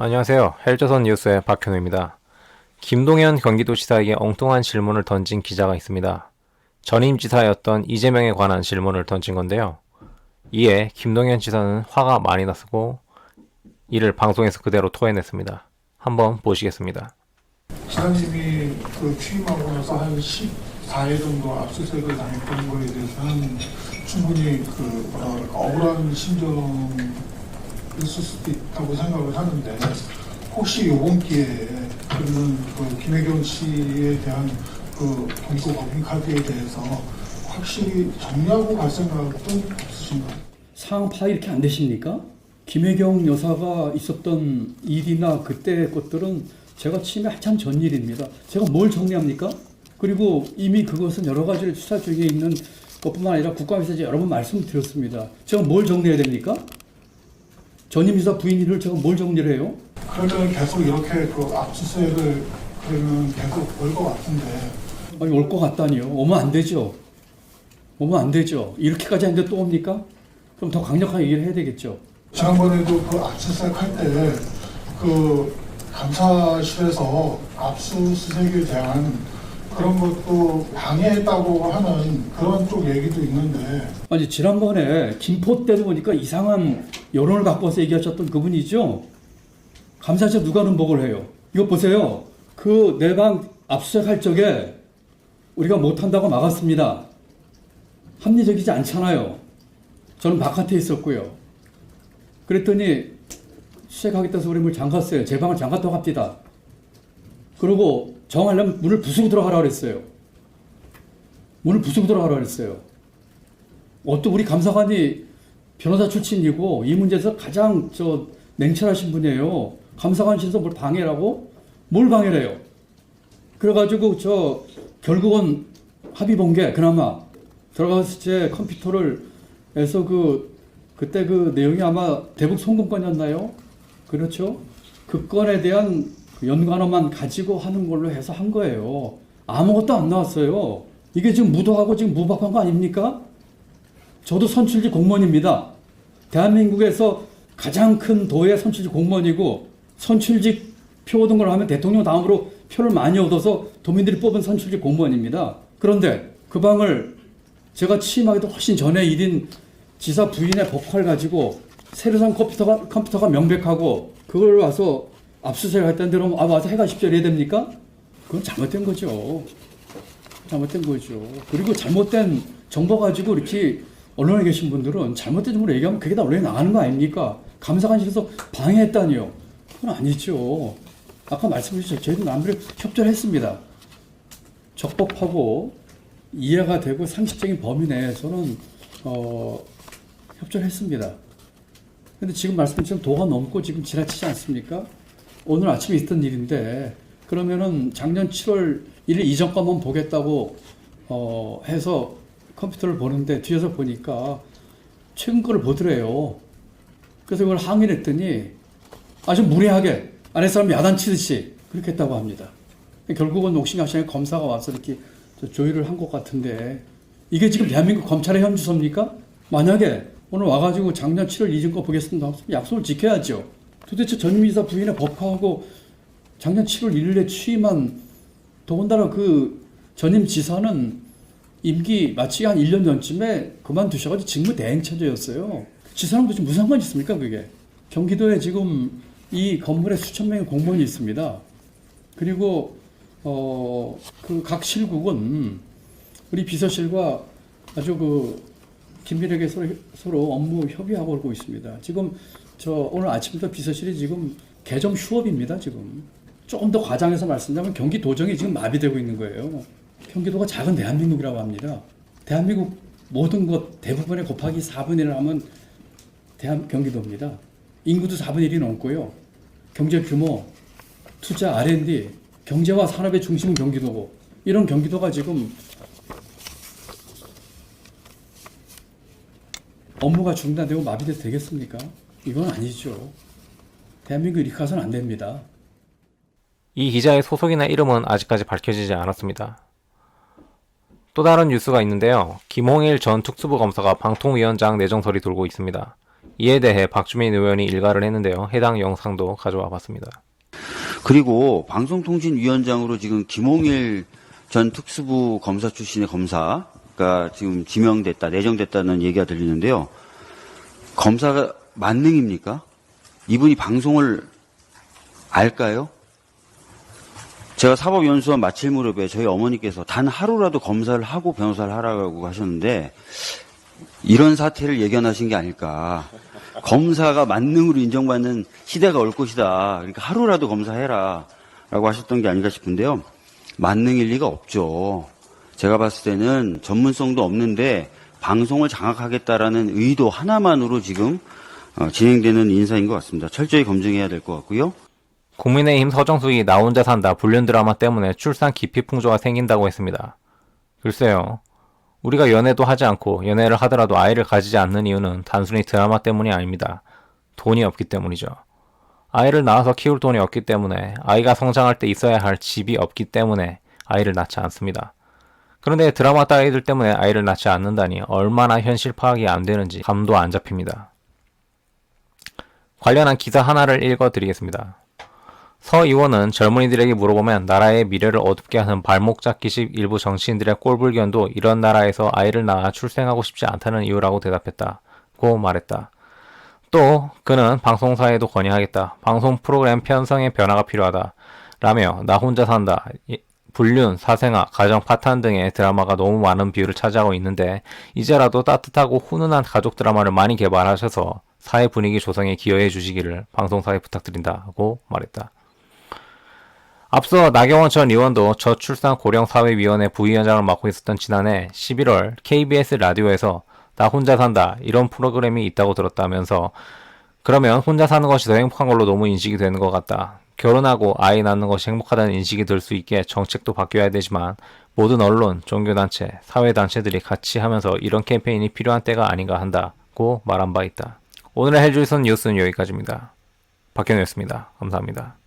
안녕하세요. 헬조선 뉴스의 박현우입니다. 김동연 경기도지사에게 엉뚱한 질문을 던진 기자가 있습니다. 전임 지사였던 이재명에 관한 질문을 던진 건데요. 이에 김동연 지사는 화가 많이 났고 이를 방송에서 그대로 토해냈습니다. 한번 보시겠습니다. 지사님이 취임하고 나서 한 14일 정도 압수수색을 당했던 거에 대해서는 충분히 억울한 심정이 있을 수도 있다고 생각을 하는데, 혹시 이번 기회에 그러면 김혜경 씨에 대한 경고 법인카드에 대해서 확실히 정리하고 갈 생각은 없으신가요? 상황 파악이 이렇게 안 되십니까? 김혜경 여사가 있었던 일이나 그때 것들은 제가 취임에 한참 전 일입니다. 제가 뭘 정리합니까? 그리고 이미 그것은 여러 가지를 수사 중에 있는 것뿐만 아니라 국감에서 여러 번 말씀드렸습니다. 제가 뭘 정리해야 됩니까? 전임 지사 부인 일을 제가 뭘 정리를 해요? 그러면 계속 이렇게 압수수색을 그러면 계속 올 것 같은데. 아니, 올 것 같다니요. 오면 안 되죠. 오면 안 되죠. 이렇게까지 하는데 또 옵니까? 그럼 더 강력하게 얘기를 해야 되겠죠. 지난번에도 압수수색 할 때 감사실에서 압수수색에 대한 그런 것도 방해했다고 하는 그런 쪽 얘기도 있는데. 아니, 지난번에 김포 때도 보니까 이상한 여론을 갖고 와서 얘기하셨던 그분이죠. 감사실 누가 눈복을 해요? 이거 보세요. 내방 압수수색할 적에 우리가 못한다고 막았습니다. 합리적이지 않잖아요. 저는 바깥에 있었고요. 그랬더니 수색하겠다 해서 우리 문을 잠갔어요. 제 방을 잠갔다고 합니다. 그리고 정하려면 문을 부수고 들어가라고 그랬어요. 문을 부수고 들어가라고 그랬어요. 어떤 우리 감사관이 변호사 출신이고 이 문제에서 가장 냉철하신 분이에요. 감사관실에서 뭘 방해라고? 뭘 방해를 해요? 그래가지고 결국은 합의 본 게 그나마 들어가서 제 컴퓨터를 해서 그때 내용이 아마 대북 송금건이었나요? 그렇죠? 그 건에 대한 연관어만 가지고 하는 걸로 해서 한 거예요. 아무것도 안 나왔어요. 이게 지금 무도하고 지금 무박한 거 아닙니까? 저도 선출직 공무원입니다. 대한민국에서 가장 큰 도의 선출직 공무원이고, 선출직 표 얻은 걸 하면 대통령 다음으로 표를 많이 얻어서 도민들이 뽑은 선출직 공무원입니다. 그런데 그 방을 제가 취임하기도 훨씬 전에 일인 지사 부인의 법화를 가지고 새로 산 컴퓨터가 명백하고 그걸 와서 압수수색 했다는데 그럼 와서 해가십시오 이래야 됩니까? 그건 잘못된 거죠. 잘못된 거죠. 그리고 잘못된 정보 가지고 이렇게 언론에 계신 분들은 잘못된 정보를 얘기하면 그게 다 언론에 나가는 거 아닙니까? 감사관실에서 방해했다니요. 그건 아니죠. 아까 말씀드렸죠. 저희도 남들이 협조를 했습니다. 적법하고 이해가 되고 상식적인 범위 내에서는 협조를 했습니다. 근데 지금 말씀드린 도가 넘고 지금 지나치지 않습니까? 오늘 아침에 있던 일인데, 그러면은 작년 7월 1일 이전 것만 보겠다고 해서 컴퓨터를 보는데 뒤에서 보니까 최근 거를 보더래요. 그래서 이걸 항의를 했더니 아주 무례하게 아랫사람 야단치듯이 그렇게 했다고 합니다. 결국은 옥신각신하게 검사가 와서 이렇게 조율을 한 것 같은데, 이게 지금 대한민국 검찰의 현주소입니까? 만약에 오늘 와가지고 작년 7월 이전 거 보겠습니다. 약속을 지켜야죠. 도대체 전임 지사 부인의 법화하고 작년 7월 1일에 취임한, 더군다나 전임 지사는 임기 마치기 한 1년 전쯤에 그만두셔가지고 직무대행처제였어요. 지사랑 도대체 무슨 상관이 있습니까, 그게? 경기도에 지금 이 건물에 수천 명의 공무원이 있습니다. 그리고 각 실국은 우리 비서실과 아주 긴밀하게 서로 업무 협의하고 오고 있습니다. 지금 오늘 아침부터 비서실이 지금 개점 휴업입니다. 지금 조금 더 과장해서 말씀드리면 경기도정이 지금 마비되고 있는 거예요. 경기도가 작은 대한민국이라고 합니다. 대한민국 모든 것 대부분의 곱하기 4분의 1을 하면 경기도입니다. 인구도 4분의 1이 넘고요. 경제 규모, 투자, R&D, 경제와 산업의 중심은 경기도고, 이런 경기도가 지금 업무가 중단되고 마비돼도 되겠습니까? 이건 아니죠. 대한민국 이렇게 가서는 안 됩니다. 이 기자의 소속이나 이름은 아직까지 밝혀지지 않았습니다. 또 다른 뉴스가 있는데요. 김홍일 전 특수부 검사가 방통위원장 내정설이 돌고 있습니다. 이에 대해 박주민 의원이 일갈을 했는데요. 해당 영상도 가져와 봤습니다. 그리고 방송통신위원장으로 지금 김홍일 전 특수부 검사 출신의 검사가 지금 지명됐다, 내정됐다는 얘기가 들리는데요. 검사가 만능입니까? 이분이 방송을 알까요? 제가 사법연수원 마칠 무렵에 저희 어머니께서 단 하루라도 검사를 하고 변호사를 하라고 하셨는데 이런 사태를 예견하신 게 아닐까. 검사가 만능으로 인정받는 시대가 올 것이다. 그러니까 하루라도 검사해라 라고 하셨던 게 아닌가 싶은데요. 만능일 리가 없죠. 제가 봤을 때는 전문성도 없는데 방송을 장악하겠다라는 의도 하나만으로 지금 진행되는 인사인 것 같습니다. 철저히 검증해야 될 것 같고요. 국민의힘 서정숙이 나 혼자 산다 불륜 드라마 때문에 출산 기피 풍조가 생긴다고 했습니다. 글쎄요. 우리가 연애도 하지 않고 연애를 하더라도 아이를 가지지 않는 이유는 단순히 드라마 때문이 아닙니다. 돈이 없기 때문이죠. 아이를 낳아서 키울 돈이 없기 때문에 아이가 성장할 때 있어야 할 집이 없기 때문에 아이를 낳지 않습니다. 그런데 드라마 따위들 때문에 아이를 낳지 않는다니 얼마나 현실 파악이 안 되는지 감도 안 잡힙니다. 관련한 기사 하나를 읽어드리겠습니다. 서 의원은 젊은이들에게 물어보면 나라의 미래를 어둡게 하는 발목 잡기식 일부 정치인들의 꼴불견도 이런 나라에서 아이를 낳아 출생하고 싶지 않다는 이유라고 대답했다고 말했다. 또 그는 방송사에도 건의하겠다. 방송 프로그램 편성의 변화가 필요하다. 라며 나 혼자 산다. 불륜, 사생아, 가정 파탄 등의 드라마가 너무 많은 비율을 차지하고 있는데 이제라도 따뜻하고 훈훈한 가족 드라마를 많이 개발하셔서 사회 분위기 조성에 기여해 주시기를 방송사에 부탁드린다고 말했다. 앞서 나경원 전 의원도 저출산 고령사회위원회 부위원장을 맡고 있었던 지난해 11월 KBS 라디오에서 나 혼자 산다 이런 프로그램이 있다고 들었다면서 그러면 혼자 사는 것이 더 행복한 걸로 너무 인식이 되는 것 같다. 결혼하고 아이 낳는 것이 행복하다는 인식이 들 수 있게 정책도 바뀌어야 되지만 모든 언론, 종교단체, 사회단체들이 같이 하면서 이런 캠페인이 필요한 때가 아닌가 한다고 말한 바 있다. 오늘의 헬주선 뉴스는 여기까지입니다. 박현우였습니다. 감사합니다.